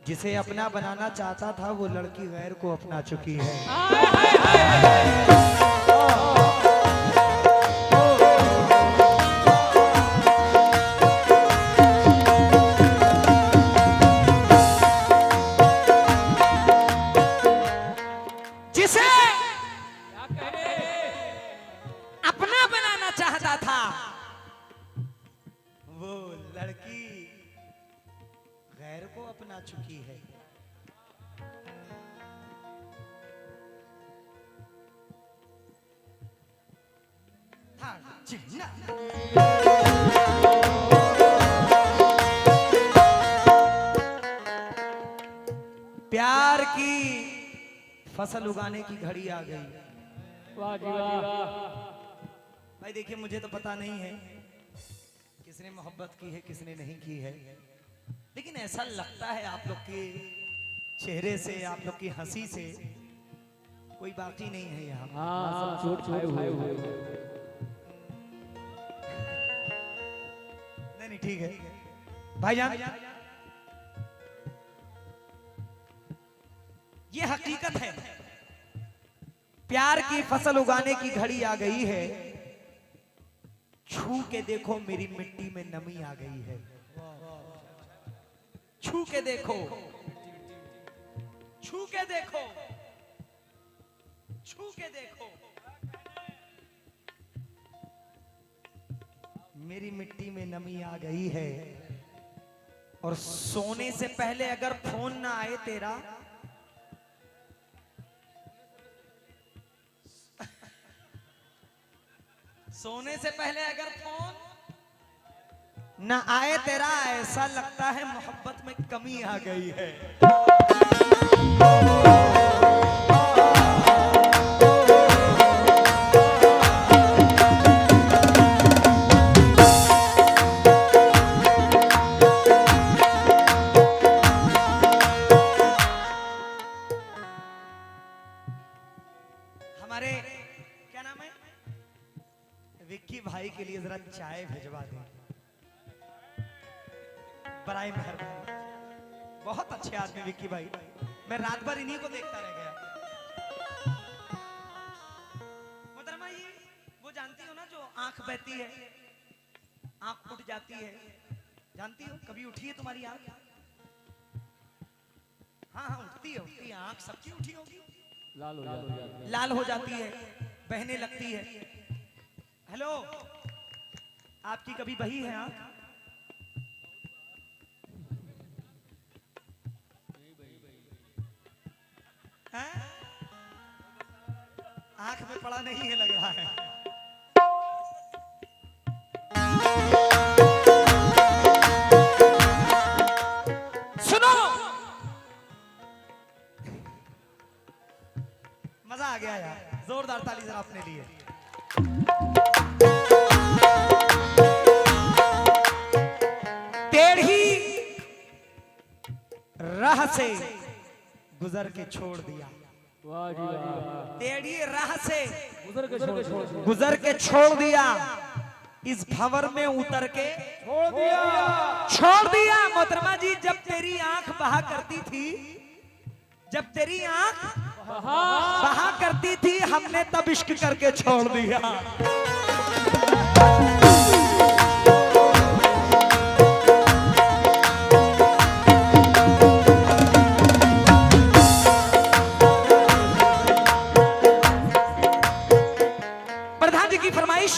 जिसे अपना बनाना चाहता था वो लड़की गैर को अपना चुकी है। जिसे अपना बनाना चाहता था वो लड़की गैर को अपना चुकी है। प्यार की फसल उगाने की घड़ी आ गई। वाह जी वाह। भाई देखिए, मुझे तो पता नहीं है किसने मोहब्बत की है किसने नहीं की है, लेकिन ऐसा लगता है आप लोग के चेहरे से, आप लोग की हंसी से कोई बाकी नहीं है यहाँ। हाँ, सब चोट खाए हुए। नहीं ठीक है भाईजान, ये हकीकत है। प्यार की फसल उगाने की घड़ी आ गई है। छू के देखो मेरी मिट्टी में नमी आ गई है। छू के देखो, छू के देखो, छू के देखो, मेरी मिट्टी में नमी आ गई है। और सोने से पहले अगर फोन ना आए तेरा, सोने से पहले अगर फोन ना आए तेरा, ऐसा लगता है मोहब्बत में कमी आ गई है। हमारे क्या नाम है, विक्की भाई के लिए जरा चाय भिजवा दें, बराए मेहरबानी। बहुत अच्छे आदमी विक्की भाई, मैं रात भर इन्हीं को देखता रह गया। मोहतरमा ये वो जानती हो ना जो आंख बहती है, आंख उठ जाती है, जानती हो? कभी उठी है तुम्हारी आंख? हाँ हाँ उठती है आंख, सबकी उठी होगी। लाल हो जाती है, बहने लगती है। हेलो, आपकी कभी बही है आंख? आंख में पड़ा नहीं है लग रहा है। सुनो, मजा आ गया यार, जोरदार ताली जरा अपने लिए। टेढ़ी राह से गुजर के छोड़ दिया। वाह जी वाह। टेढ़ी राह से गुजर के छोड़ दिया। इस भंवर में उतर के छोड़ दिया। मोहतरमा जी, जब तेरी आंख बहा करती थी, जब तेरी आंख बहा करती थी, हमने तब इश्क करके छोड़ दिया। प्रधान जी की फरमाइश,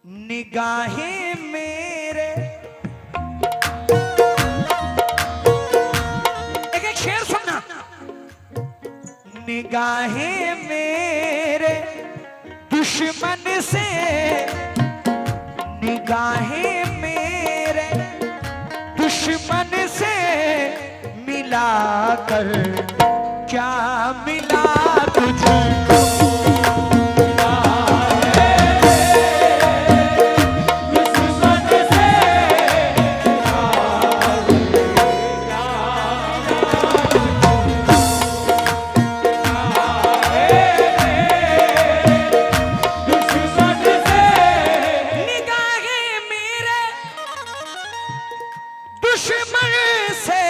निगाहें मेरे, एक शेर सुनना। निगाहें मेरे दुश्मन से, निगाहें मेरे दुश्मन से मिला कर क्या मिला तुझको। दुश्मन से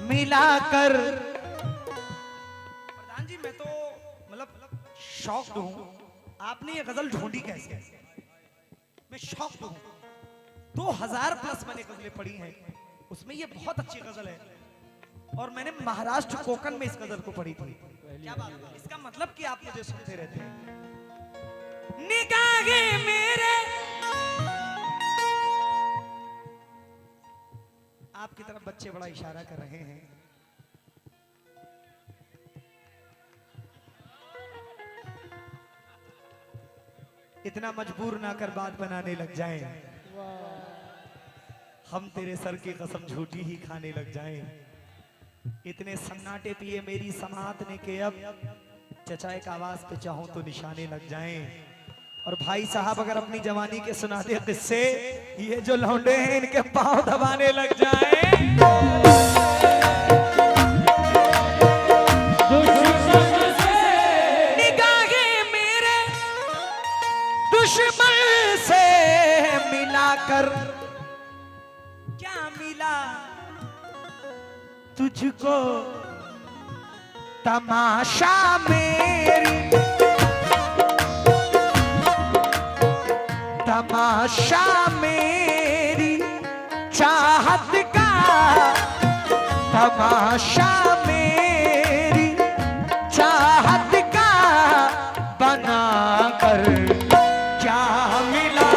मिलाकर। प्रधान जी मैं तो मतलब शौक हूं, आपने ये गजल ढूंढी कैसे? मैं शौक हूं, 2000 प्लस मैंने गजलें पढ़ी हैं, उसमें ये बहुत अच्छी गजल है और मैंने महाराष्ट्र कोकण में इस गजल को पढ़ी थी। क्या बात है? इसका मतलब कि आप मुझे सुनते रहते हैं। निगाहे मेरे आपकी तरफ बच्चे बड़ा इशारा कर रहे हैं। इतना मजबूर ना कर बात बनाने लग जाएं, हम तेरे सर की कसम झूठी ही खाने लग जाएं। इतने सन्नाटे पिए मेरी समात ने के अब चचा एक आवाज पे चाहूं तो निशाने लग जाएं। और भाई साहब अगर अपनी जवानी के सुना दे किस्से, ये जो लौंडे हैं इनके पांव दबाने लग जाएं। निगाहे मेरे दुश्मन से मिलाकर क्या मिला तुझको? तमाशा मेरी, तमाशा मेरी चाहत का, तमाशा मेरी चाहत का बनाकर क्या मिला?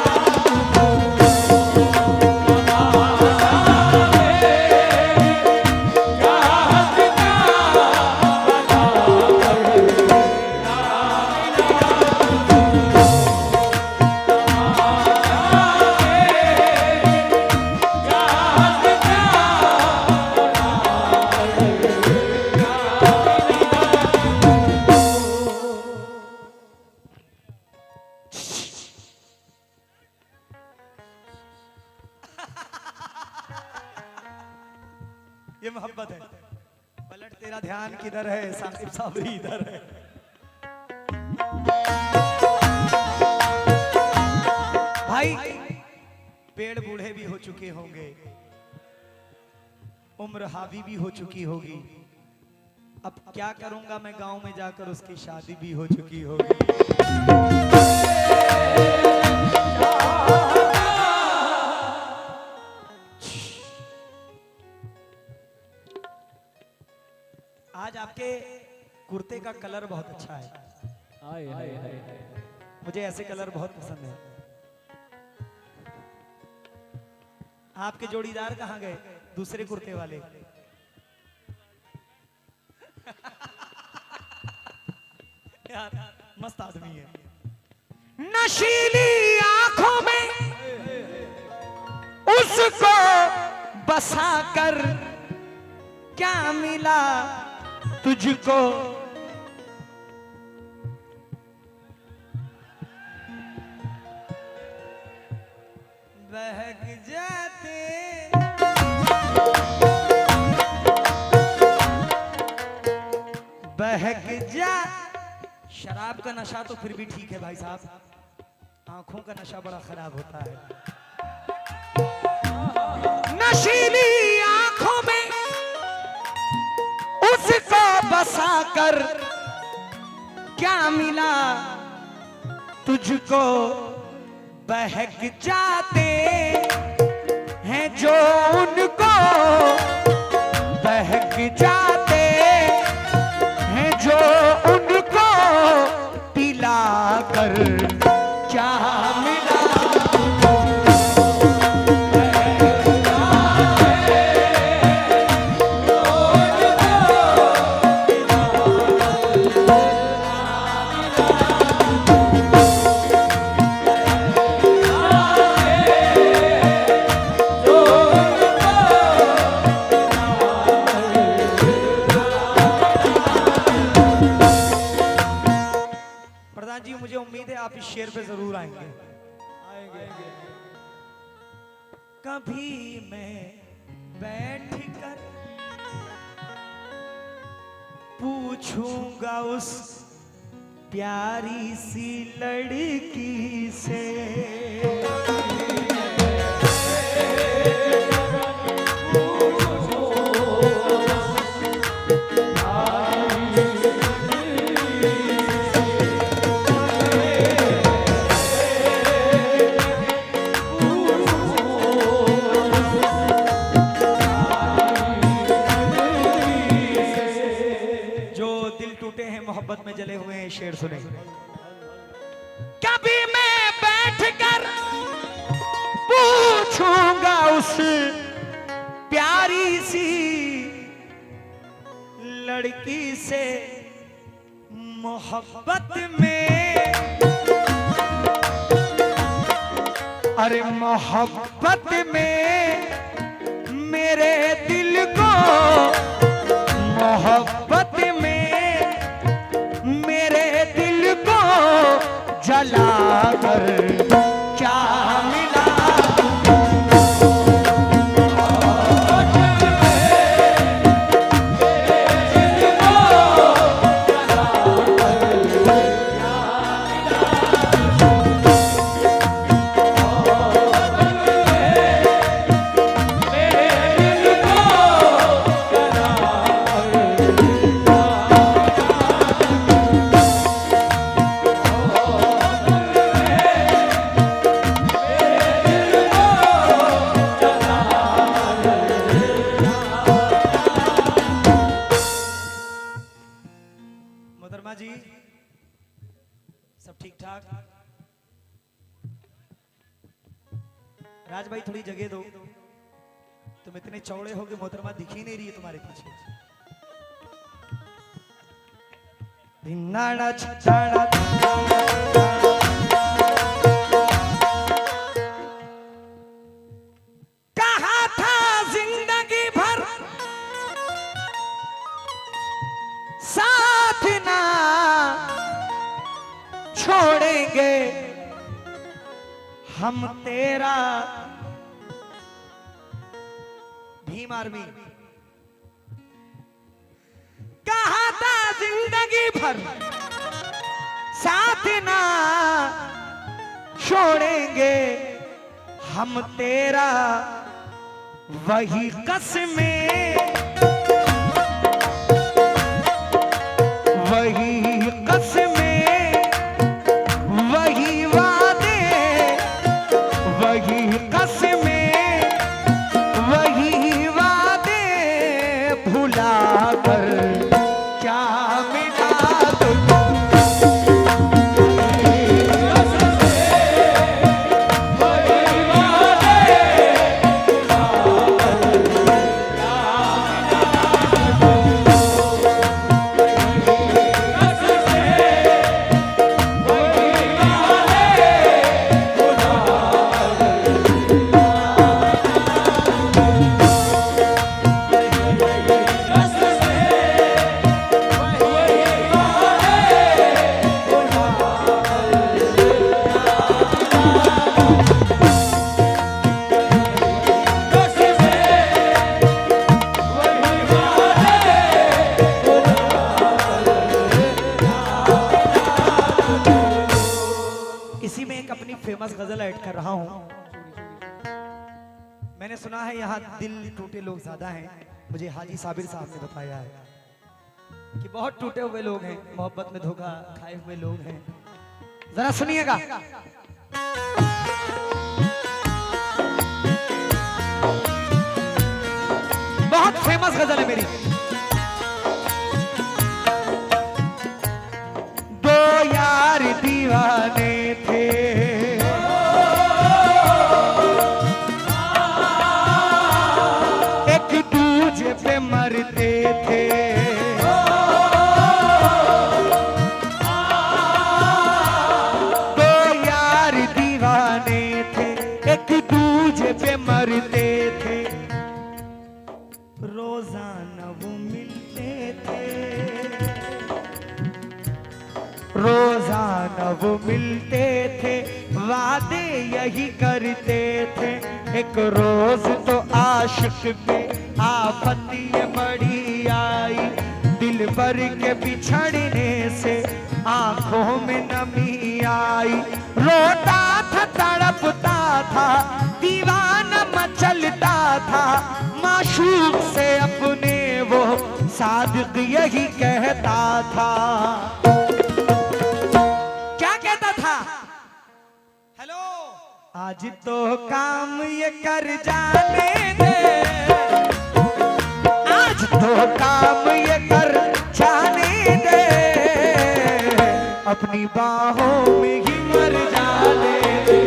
ये मोहब्बत है। पलट तेरा ध्यान किधर है, साकिब साबरी इधर है। भाई पेड़ बूढ़े भी हो चुके होंगे, उम्र हावी भी हो चुकी होगी। अब क्या करूंगा मैं, गांव में जाकर उसकी शादी भी हो चुकी होगी। आज आपके कुर्ते का कलर बहुत अच्छा है। हाय हाय हाय, मुझे ऐसे कलर बहुत पसंद है। आपके जोड़ीदार कहाँ गए, दूसरे कुर्ते वाले? यार मस्त आदमी है। नशीली आंखों में उसको बसा कर क्या मिला तुझको? बहक जाते बहक जा। शराब का नशा तो फिर भी ठीक है भाई साहब, आंखों का नशा बड़ा खराब होता है। नशीली आंखों में उसको बसा कर क्या मिला तुझको? बहक जाते हैं जो उनको, बहक जाते हैं जो उनको पिला कर क्या मिला? मुझे उम्मीद है आप इस शेर पे जरूर आएंगे। कभी मैं बैठकर पूछूंगा उस प्यारी सी लड़की से, शेर सुने। कभी मैं बैठकर पूछूंगा उस प्यारी सी लड़की से मोहब्बत में, अरे मोहब्बत में मेरे दिल को, मोहब्बत में मेरे दिल को जलाकर क्या मिला। मोहतरमा जी सब ठीक ठाक? राज भाई थोड़ी जगह दो, तुम इतने चौड़े हो कि मोहतरमा दिख ही नहीं रही है तुम्हारे पीछे। धिन्नाड़ा छिछाड़ा कहा था जिंदगी भर साथ ना छोड़ेंगे हम तेरा। भीम आर्मी कहा था जिंदगी भर साथ ना छोड़ेंगे हम तेरा, वही कसमें वही कसमें वही वादे, वही कसमें वही वादे भुला कर क्या मिला तुझको। इसी में एक अपनी फेमस गजल ऐड कर रहा हूं। मैंने सुना है यहाँ दिल टूटे लोग ज्यादा हैं, मुझे हाजी साबिर साहब ने बताया है कि बहुत टूटे हुए लोग हैं, मोहब्बत में धोखा खाए हुए लोग हैं। जरा सुनिएगा। बहुत फेमस गजल है मेरी। दो यार दीवाने थे, एक दूजे पे मरते थे, दो यार दीवाने थे, एक दूजे पे मरते थे, रोजाना वो मिलते थे, रोजाना वो मिलते थे, वादे यही करते थे। एक रोज तो आशिक पे आफत ये बड़ी आई, दिल भर के बिछड़ने से आंखों में नमी आई। रोता था तड़पता था दीवाना मचलता था, माशूक से अपने वो सादिक यही कहता था। क्या कहता था? हेलो, आज तो काम ये कर जाने दे, आज तो काम ये कर जाने दे, अपनी बाहों में ही मर जाने दे।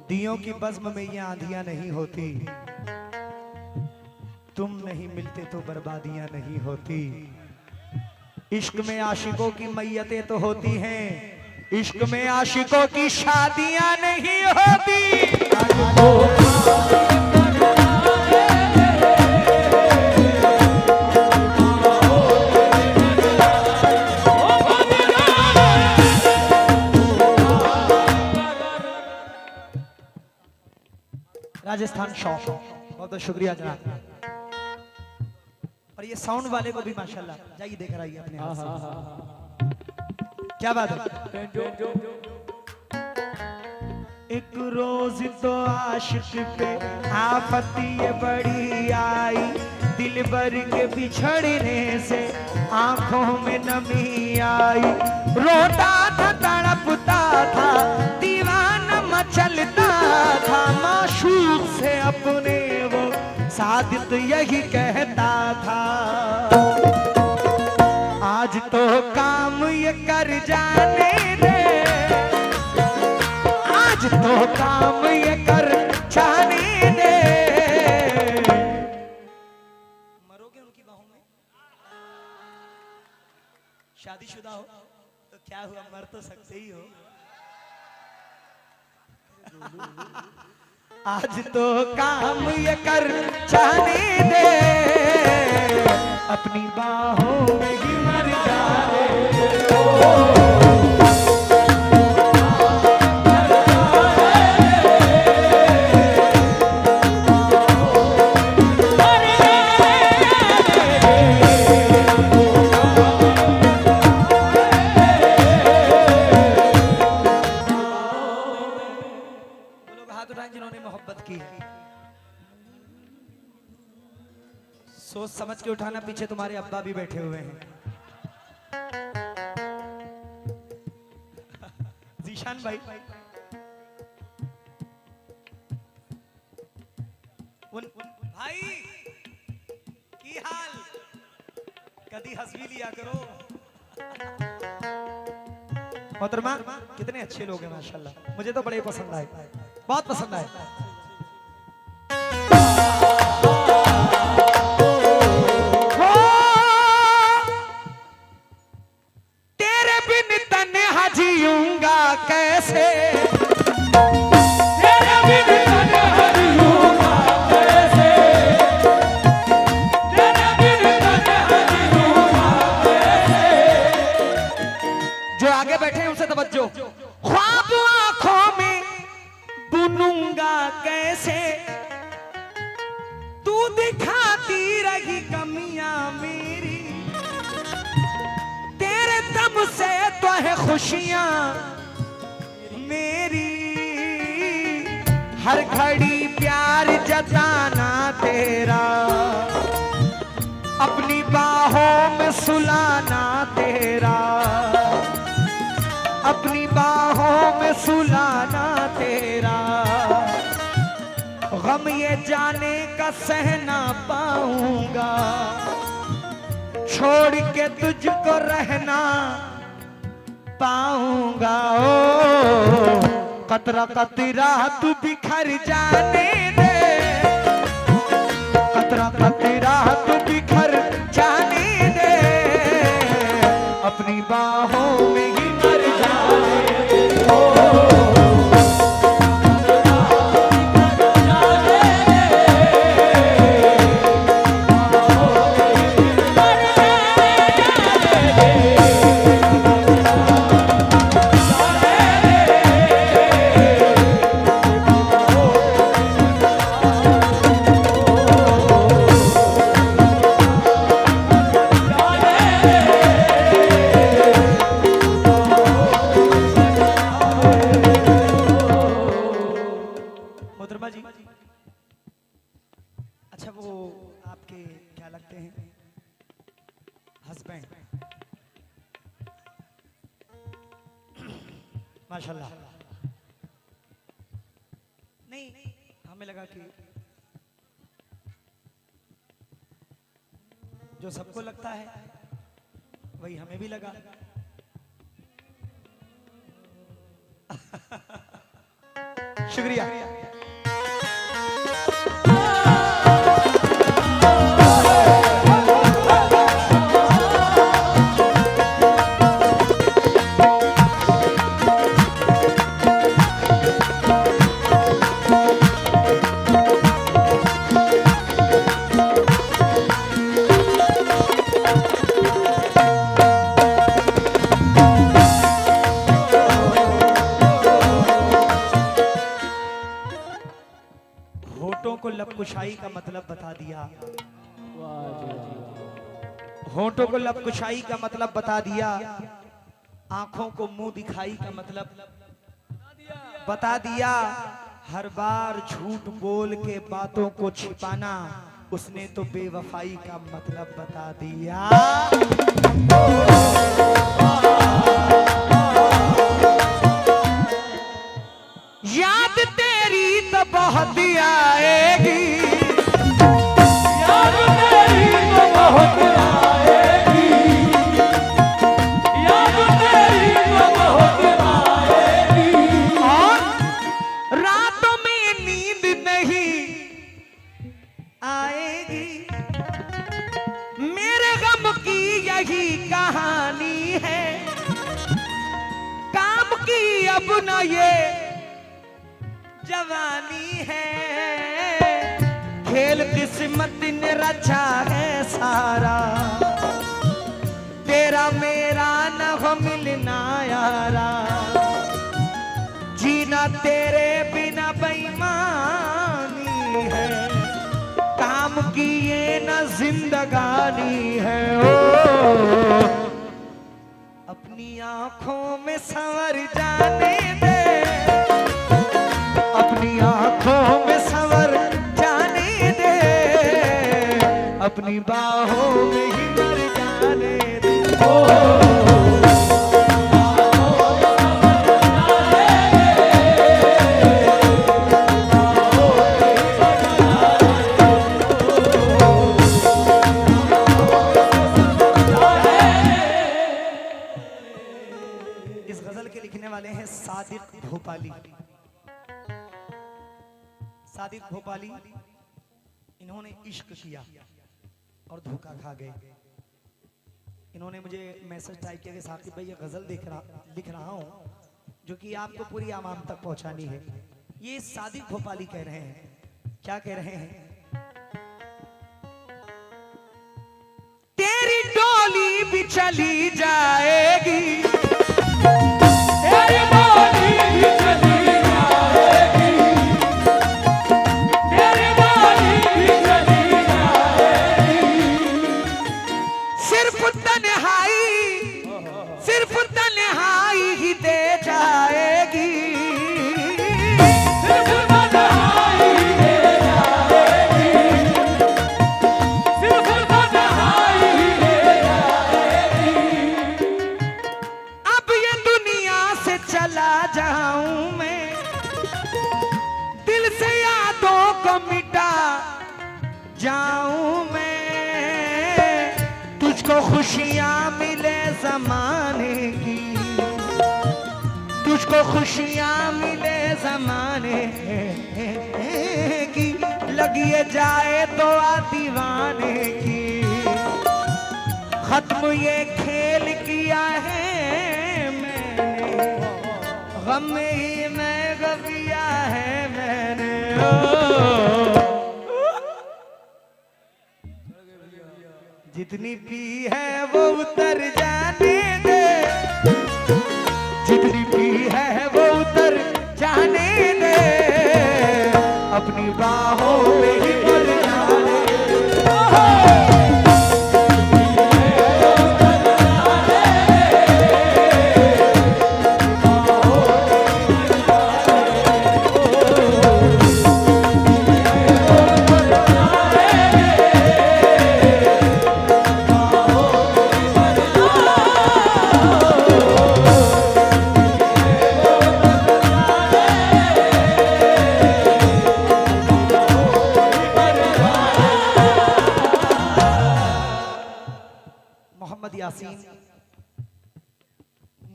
दियों की बज़्म में ये आंधियां नहीं होती, तुम नहीं मिलते तो बर्बादियां नहीं होती। इश्क में आशिकों की मैयतें तो होती हैं, इश्क में आशिकों की शादियां नहीं होती। राजस्थान शौक, बहुत बहुत शुक्रिया जनाब। और ये साउंड वाले को भी माशाल्लाह, जाइए देख आइए अपने हाथ से। क्या बात है। एक रोज तो आशिक पे आफत ये बड़ी आई, दिल भर के बिछड़ने से आंखों में नमी आई। रोता था तड़पता था दीवाना मचलता था, माशूक से अपने वो सादिक यही कहता था। आज तो काम ये कर जाने दे, आज तो काम ये कर जाने दे। मरोगे उनकी बाहों में? शादीशुदा हो तो क्या हुआ, मर तो सकते ही हो। आज तो काम ये कर जाने दे, अपनी बाहों में ही मर जाने दे। जिन्होंने मोहब्बत की, सोच समझ के उठाना, पीछे तुम्हारे अब्बा भी बैठे हुए हैं। जीशान भाई, भाई की हाल, कभी हंस भी लिया करो। मोहतरमा कितने अच्छे लोग हैं माशाल्लाह, मुझे तो बड़े पसंद आए, बहुत पसंद आए। तेरे बिन तन्हा जीऊंगा कैसे, तेरे बिन तन्हा जीऊंगा कैसे, तेरे बिन तन्हा जीऊंगा कैसे। जो आगे बैठे हैं उनसे तवज्जो। ख्वाब आंखों में बुनूंगा कैसे, तू दिखाती रही कमियां मेरी, तेरे दम से तो है खुशियां मेरी। हर घड़ी प्यार जताना तेरा, अपनी बाहों में सुलाना तेरा, अपनी बाहों में सुलाना तेरा। गम ये जाने का सह ना पाऊंगा, छोड़ के तुझको रहना पाऊंगा। ओ कतरा कतरा तू बिखर जाने दे, कतरा कतरा तू बिखर जाने दे, अपनी बाहों में ही मर जाने दे। मोहतरमा जी, अच्छा वो आपके क्या लगते हैं? हस्बैंड। माशाल्लाह। नहीं, हमें लगा कि जो सबको लगता है वही हमें भी लगा। शुक्रिया। होठों को लपकुशाई का मतलब बता दिया। वाह जी वाह। होठों को लपकुशाई का मतलब बता दिया। आंखों को मुंह दिखाई का मतलब बता दिया। हर बार झूठ बोल के बातों को छिपाना, उसने तो बेवफाई का मतलब बता दिया। याद तेरी तो बहुत आएगी, याद तेरी तो बहुत आएगी, याद तेरी तो बहुत आएगी। और रातों में नींद नहीं आएगी। मेरे गम की यही कहानी है, काम की अब न ये जवानी है। खेल किस्मत ने रचा है सारा, तेरा मेरा न हो मिलना यारा। जीना तेरे बिना बेईमानी है, काम की ये न जिंदगानी है। ओ अपनी आंखों में संवर जाने दे, अपनी आंखों में संवर जाने दे, अपनी बाहों में ही मर जाने दे। इस गजल के लिखने वाले हैं सादिक भोपाली। सादिक भोपाली, इन्होंने इश्क किया और धोखा खा गए। इन्होंने मुझे मैसेज टाइप किया कि साकिब भाई ये गजल लिख रहा हूं जो कि आपको पूरी आवाम तक पहुंचानी है। ये सादिक भोपाली कह रहे हैं, क्या कह रहे हैं? तेरी डोली भी चली जाएगी, तेरी डोली भी चली जाएगी, तेरी डोली भी चली जाएगी। सिर्फ तन्हाई ही दे जाएगी, सिर्फ तन्हाई दे जाएगी, सिर्फ तन्हाई दे जाएगी। अब ये दुनिया से चला जाऊं मैं, दिल से यादों को मिटा जाऊं मैं। तुझको खुशियां मिले जमाने की, तुझको खुशियां मिले जमाने की, लगिए जाए तो दीवाने की। खत्म ये खेल किया है मैंने, गम ही मैं गपिया है मैंने। जितनी पी है वो उतर जाने दे, जितनी पी है वो उतर जाने दे, अपनी बाहों में ही मर जाने दे। यासीन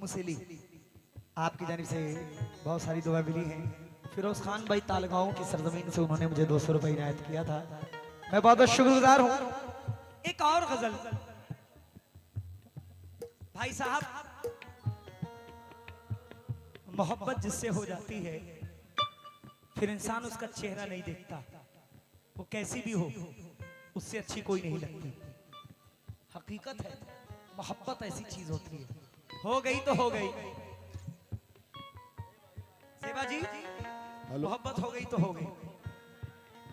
मुसली आपकी जानिब से बहुत सारी दुआ मिली हैं। फिरोज खान भाई तालगांव की सरजमीन से उन्होंने मुझे 200 रुपए इनायत किया था, मैं बहुत बहुत शुक्रगुजार हूं। एक और गजल भाई साहब, मोहब्बत जिससे हो जाती है फिर इंसान उसका चेहरा नहीं देखता, वो कैसी भी हो उससे अच्छी कोई नहीं लगती। हकीकत है, मोहब्बत ऐसी चीज होती है, हो गई तो हो गई। सेवा जी, मोहब्बत हो गई तो हो गई।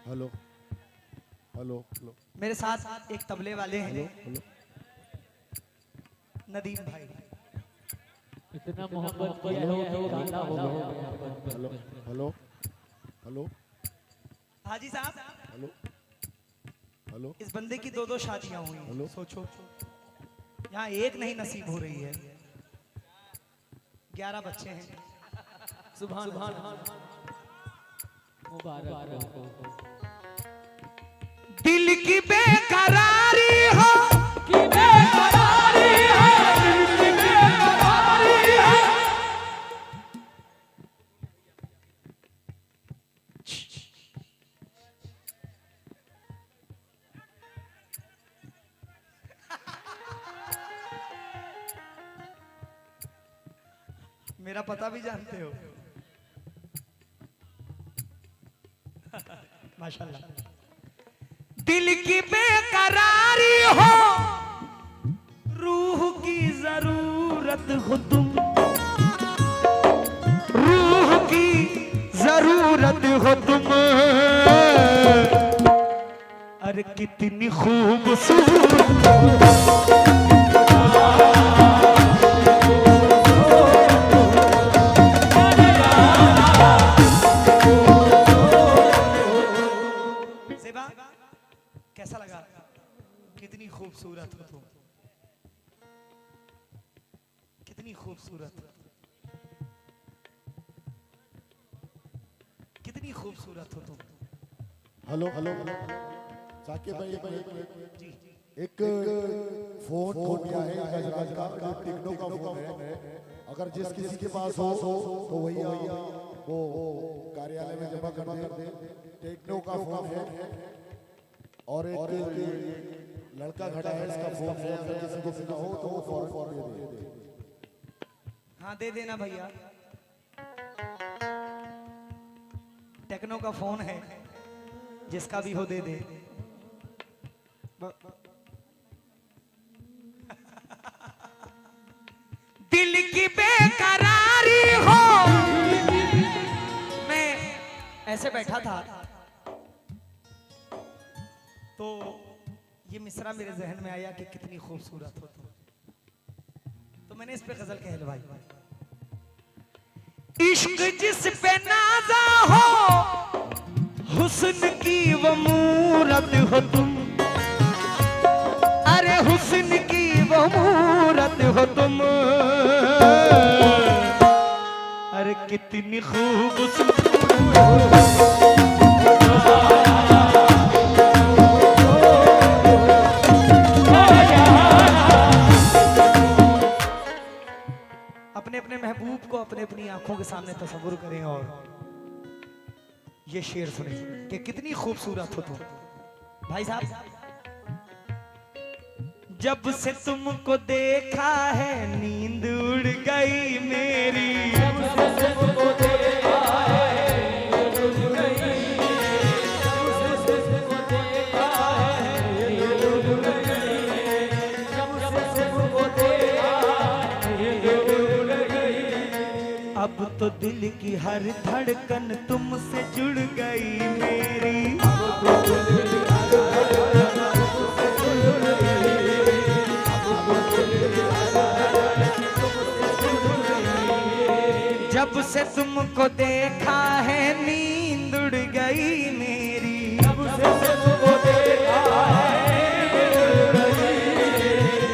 हेलो हेलो हेलो, मेरे साथ एक तबले वाले हैं हेलो नदीम भाई। इतना मोहब्बत किया है वो गाना हो गया। हेलो हेलो हेलो हाजी साहब, हेलो हेलो, इस बंदे की 2-2 शादियां हुई हैं। हेलो। सोचो, यहाँ एक नहीं नसीब हो रही है, 11 बच्चे हैं। सुभान मुबारक हो। दिल की बेकरारी हो, कि बेकरारी है, दिल की बेकरारी है। मेरा पता भी जानते हो। माशाल्लाह। दिल की बेकरारी हो, रूह की जरूरत हो तुम, रूह की जरूरत हो तुम। अरे कितनी खूबसूरत कैसा लगा? कितनी खूबसूरत हो तुम, कितनी खूबसूरत, कितनी खूबसूरत हो तुम। हेलो हेलो साकिब भाई, एक फोन दिया है गजराज का, जो टेक्नो का फोन है। अगर जिस किसी के पास हो तो भैया वो कार्यालय में जमा कर दे। टेक्नो का फोन है और एक लड़का खड़ा है, इसका फोन है। अगर किसी को बिना हो तो वो फौरन दे दे। हाँ दे देना भैया, टेक्नो का फोन है, जिसका भी हो दे दे। दिल की बेकरारी हो, मैं ऐसे बैठा था तो ये मिसरा मेरे जहन में आया कि कितनी खूबसूरत हो तुम, तो मैंने इस पे गजल कहलवाई। इश्क जिस पे नाज़ा हो, हुस्न की वो मूरत हो तुम, अरे हुस्न की वो मूरत हो तुम। अरे कितनी खूबसूरत अपने अपने महबूब को अपने अपनी आंखों के सामने तस्वुर करें और ये शेर सुने कि कितनी खूबसूरत हो तुम। भाई साहब, जब से तुमको देखा है नींद उड़ गई मेरी, जब से तुमको देखा है नींद उड़ गई, जब से तुमको देखा है नींद उड़ गई, जब से तुमको देखा है नींद उड़ गई। अब तो दिल की हर धड़कन तुमसे जुड़ गई मेरी, अब तो दिल की हर धड़कन तुमसे जुड़ गई, जब से तुमको देखा है नींद उड़ गई मेरी, जब से तुमको देखा है नींद उड़ गई,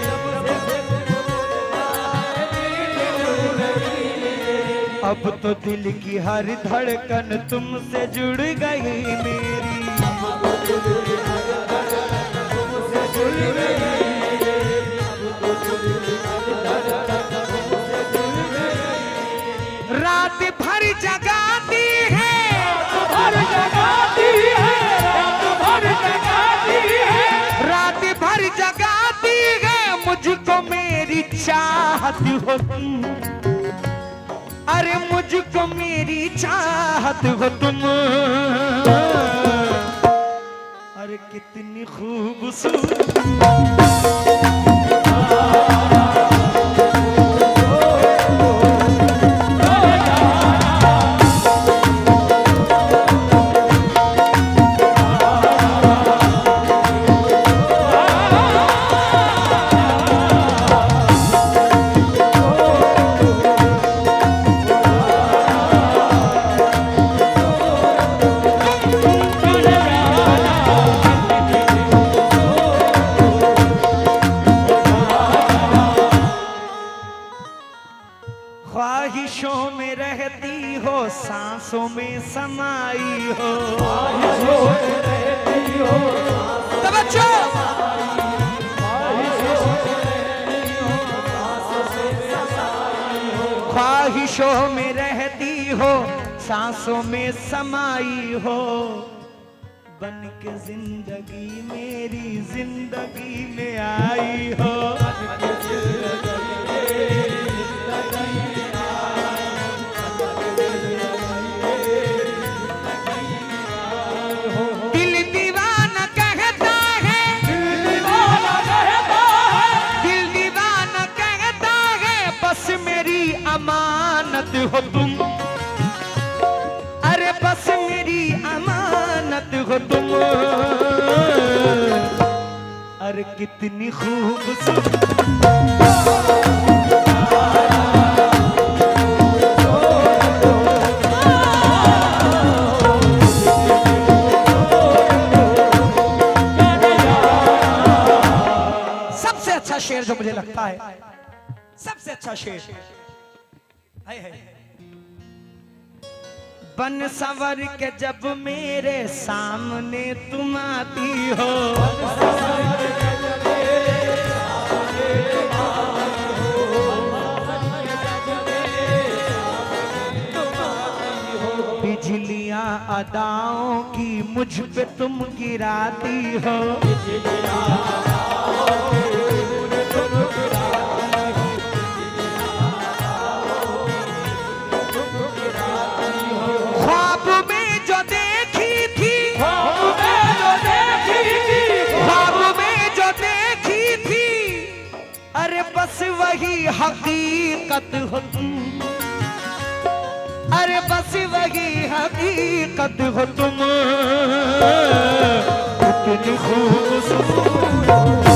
जब से तुमको देखा है नींद उड़ गई। अब तो दिल की हर धड़कन तुमसे जुड़ गई मेरी, अब तो दिल की हर धड़कन तुमसे जुड़ गई, अब तो दिल चाहत हो तुम, अरे मुझको मेरी चाहत हो तुम, अरे कितनी खूबसूरत ख्वाहिशों में रहती हो, सांसों में समाई हो, तवज्जो, ख्वाहिशों में रहती हो, सांसों में समाई हो, बन के जिंदगी मेरी जिंदगी में आई हो, अमानत हो तुम, अरे बस मेरी अमानत हो तुम, अरे कितनी खूबसूरत सबसे अच्छा शेर जो मुझे लगता है, सबसे अच्छा शेर है, बन संवर के जब मेरे सामने तुम आती हो, बिजलियां अदाओं की मुझ पे तुम गिराती हो, बस वही हकीकत हो तुम, अरे बस वही हकीकत हो तुम, कितनी खूबसूरत